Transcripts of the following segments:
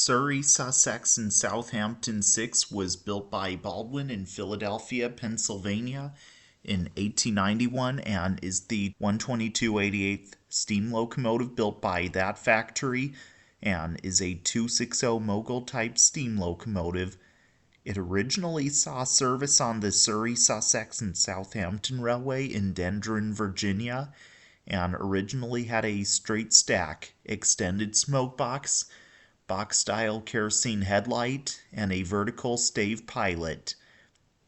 Surry Sussex Southampton 6 was built by Baldwin in Philadelphia, Pennsylvania in 1891 and is the 122/88th steam locomotive built by that factory and is a 260 Mogul type steam locomotive. It originally saw service on the Surry Sussex Southampton Railway in Dendron, Virginia, and originally had a straight stack, extended smoke box style kerosene headlight, and a vertical stave pilot.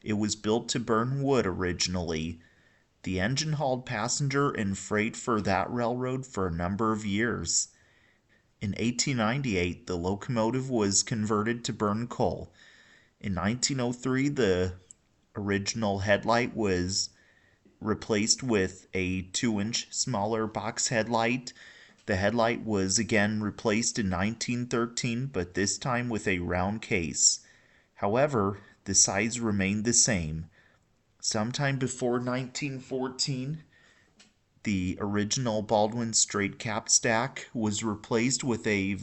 It was built to burn wood originally. The engine hauled passenger and freight for that railroad for a number of years. In 1898, the locomotive was converted to burn coal. In 1903, the original headlight was replaced with a 2-inch smaller box headlight. The headlight was again replaced in 1913, but this time with a round case. However, the size remained the same. Sometime before 1914, the original Baldwin straight cap stack was replaced with a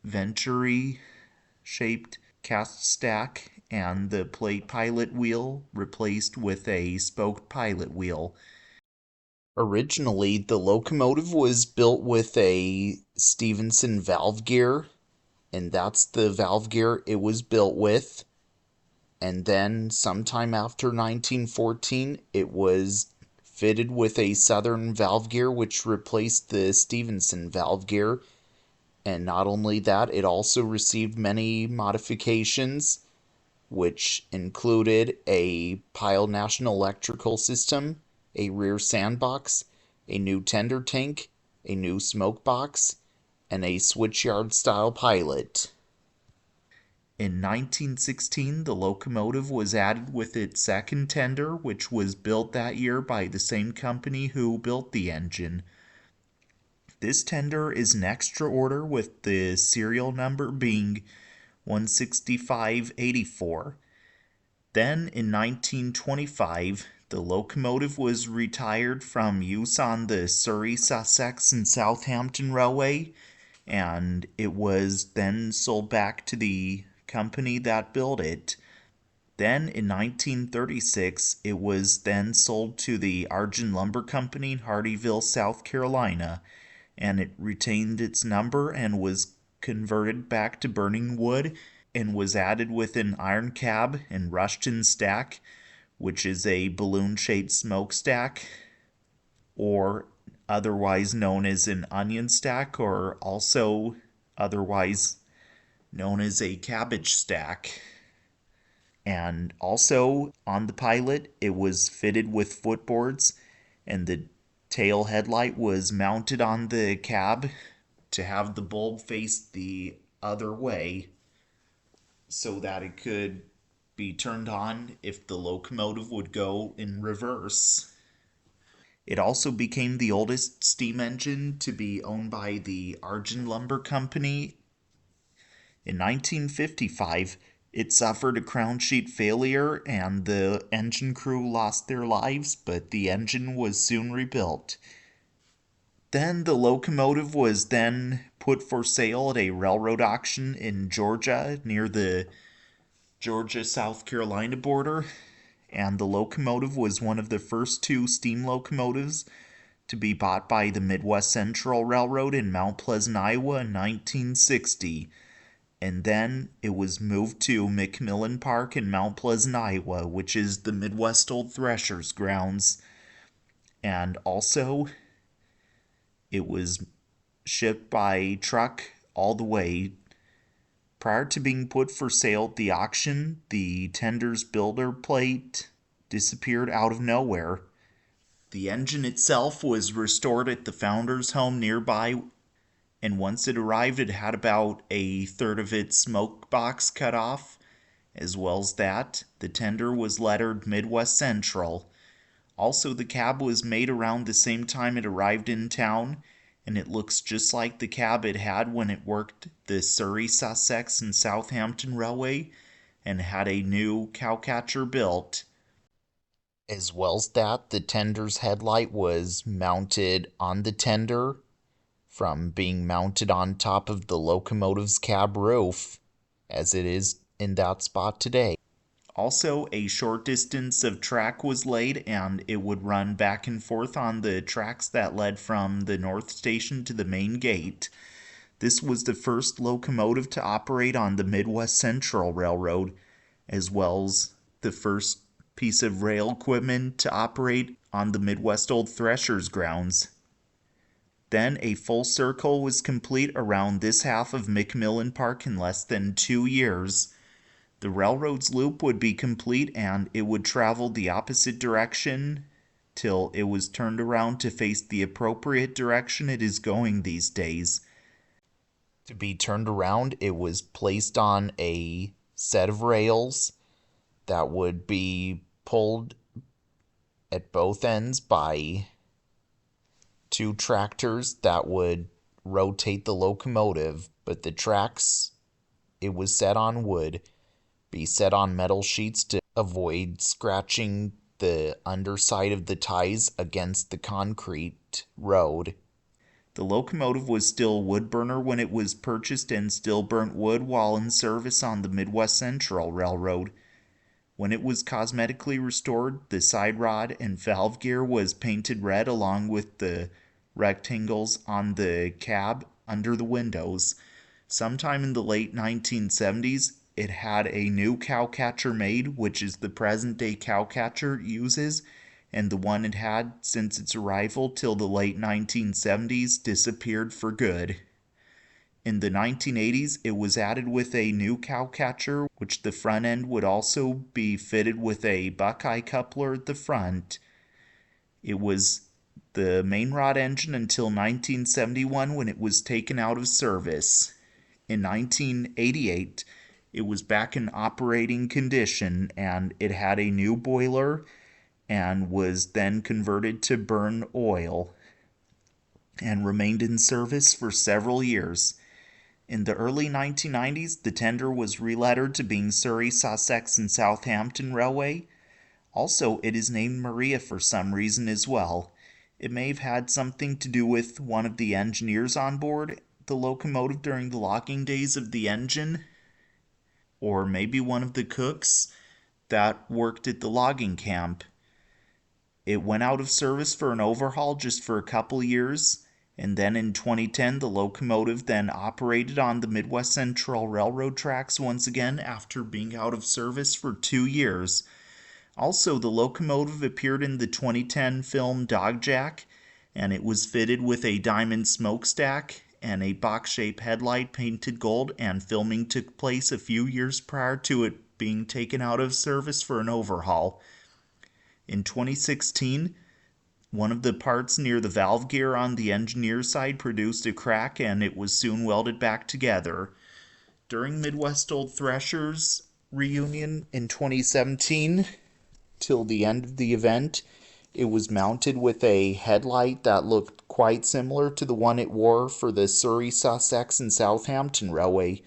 Venturi-shaped cast stack, and the plate pilot wheel replaced with a spoked pilot wheel. Originally, the locomotive was built with a Stephenson valve gear, and that's the valve gear it was built with. And then, sometime after 1914, it was fitted with a Southern valve gear, which replaced the Stephenson valve gear. And not only that, it also received many modifications, which included a Pyle National Electrical System, a rear sandbox, a new tender tank, a new smoke box, and a switchyard style pilot. In 1916, the locomotive was added with its second tender, which was built that year by the same company who built the engine. This tender is an extra order with the serial number being 16584. Then in 1925, the locomotive was retired from use on the Surry Sussex Southampton Railway, and it was then sold back to the company that built it. Then in 1936, it was then sold to the Argent Lumber Company in Hardyville, South Carolina, and it retained its number and was converted back to burning wood and was added with an iron cab and Rushton stack, which is a balloon-shaped smokestack, or otherwise known as an onion stack, or also otherwise known as a cabbage stack. And also on the pilot, it was fitted with footboards, and the tail headlight was mounted on the cab to have the bulb face the other way so that it could be turned on if the locomotive would go in reverse. It also became the oldest steam engine to be owned by the Argent Lumber Company. In 1955, it suffered a crown sheet failure and the engine crew lost their lives, but the engine was soon rebuilt. Then the locomotive was then put for sale at a railroad auction in Georgia near the Georgia-South Carolina border, and the locomotive was one of the first two steam locomotives to be bought by the Midwest Central Railroad in Mount Pleasant, Iowa in 1960. And then it was moved to McMillan Park in Mount Pleasant, Iowa, which is the Midwest Old Threshers grounds. And also, it was shipped by truck all the way. Prior to being put for sale at the auction, the tender's builder plate disappeared out of nowhere. The engine itself was restored at the founder's home nearby, and once it arrived, it had about a third of its smoke box cut off. As well as that, the tender was lettered Midwest Central. Also, the cab was made around the same time it arrived in town, and it looks just like the cab it had when it worked the Surry Sussex Southampton Railway and had a new cowcatcher built. As well as that, the tender's headlight was mounted on the tender from being mounted on top of the locomotive's cab roof, as it is in that spot today. Also, a short distance of track was laid, and it would run back and forth on the tracks that led from the North Station to the main gate. This was the first locomotive to operate on the Midwest Central Railroad, as well as the first piece of rail equipment to operate on the Midwest Old Threshers grounds. Then a full circle was complete around this half of McMillan Park in less than 2 years. The railroad's loop would be complete, and it would travel the opposite direction till it was turned around to face the appropriate direction it is going these days. To be turned around, it was placed on a set of rails that would be pulled at both ends by 2 tractors that would rotate the locomotive, but the tracks, it was set on wood, be set on metal sheets to avoid scratching the underside of the ties against the concrete road. The locomotive was still wood burner when it was purchased and still burnt wood while in service on the Midwest Central Railroad. When it was cosmetically restored, the side rod and valve gear was painted red along with the rectangles on the cab under the windows. Sometime in the late 1970s, it had a new cowcatcher made, which is the present-day cowcatcher it uses, and the one it had since its arrival till the late 1970s disappeared for good. In the 1980s, it was added with a new cowcatcher, which the front end would also be fitted with a Buckeye coupler at the front. It was the main rod engine until 1971 when it was taken out of service. In 1988, it was back in operating condition, and it had a new boiler and was then converted to burn oil and remained in service for several years. In the early 1990s, the tender was relettered to being Surry Sussex and Southampton Railway. Also, it is named Maria for some reason as well. It may have had something to do with one of the engineers on board the locomotive during the logging days of the engine, or maybe one of the cooks that worked at the logging camp. It went out of service for an overhaul just for a couple years, and then in 2010 the locomotive then operated on the Midwest Central Railroad tracks once again after being out of service for 2 years. Also, the locomotive appeared in the 2010 film Dogjack, and it was fitted with a diamond smokestack and a box-shaped headlight painted gold, and filming took place a few years prior to it being taken out of service for an overhaul. In 2016, one of the parts near the valve gear on the engineer's side produced a crack, and it was soon welded back together. During Midwest Old Threshers reunion in 2017, till the end of the event, it was mounted with a headlight that looked quite similar to the one it wore for the Surry Sussex and Southampton Railway,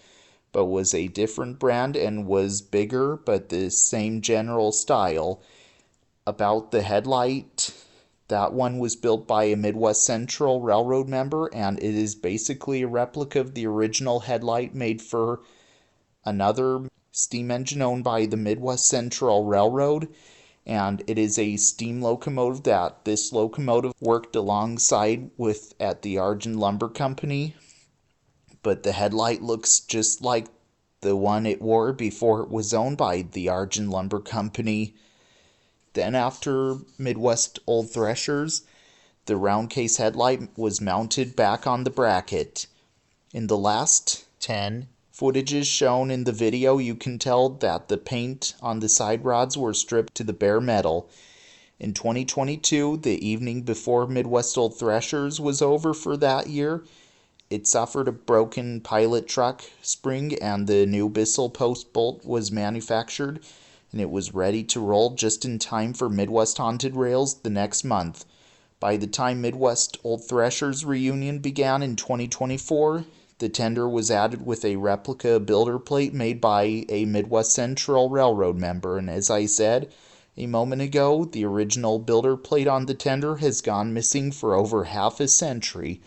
but was a different brand and was bigger but the same general style. About the headlight, that one was built by a Midwest Central Railroad member, and it is basically a replica of the original headlight made for another steam engine owned by the Midwest Central Railroad, and it is a steam locomotive that this locomotive worked alongside with at the Argent Lumber Company, but the headlight looks just like the one it wore before it was owned by the Argent Lumber Company. Then after Midwest Old Threshers, the round case headlight was mounted back on the bracket. In the last 10 footages shown in the video, you can tell that the paint on the side rods were stripped to the bare metal. In 2022, the evening before Midwest Old Threshers was over for that year, it suffered a broken pilot truck spring, and the new Bissell post bolt was manufactured, and it was ready to roll just in time for Midwest Haunted Rails the next month. By the time Midwest Old Threshers reunion began in 2024, the tender was added with a replica builder plate made by a Midwest Central Railroad member, and as I said a moment ago, the original builder plate on the tender has gone missing for over half a century.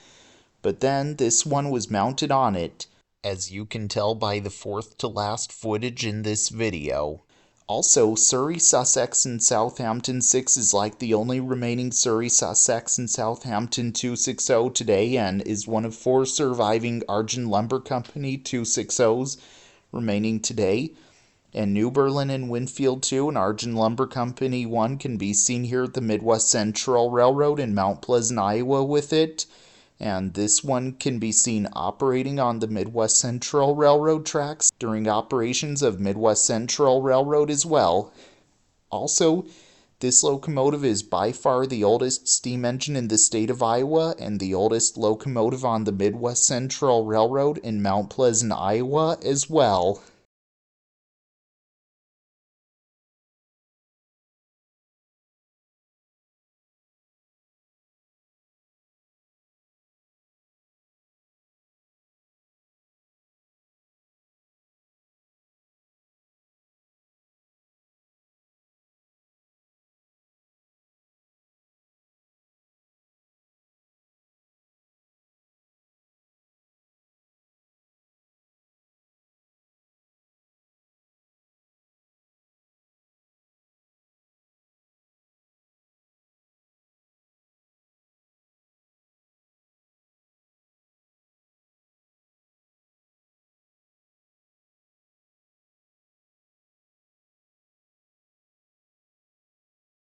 but then this one was mounted on it, as you can tell by the fourth to last footage in this video. Also, Surry Sussex and Southampton 6 is like the only remaining Surry Sussex and Southampton 260 today, and is one of 4 surviving Argent Lumber Company 260s remaining today. And New Berlin and Winfield 2 and Argent Lumber Company 1 can be seen here at the Midwest Central Railroad in Mount Pleasant, Iowa with it. And this one can be seen operating on the Midwest Central Railroad tracks during operations of Midwest Central Railroad as well. Also, this locomotive is by far the oldest steam engine in the state of Iowa and the oldest locomotive on the Midwest Central Railroad in Mount Pleasant, Iowa as well.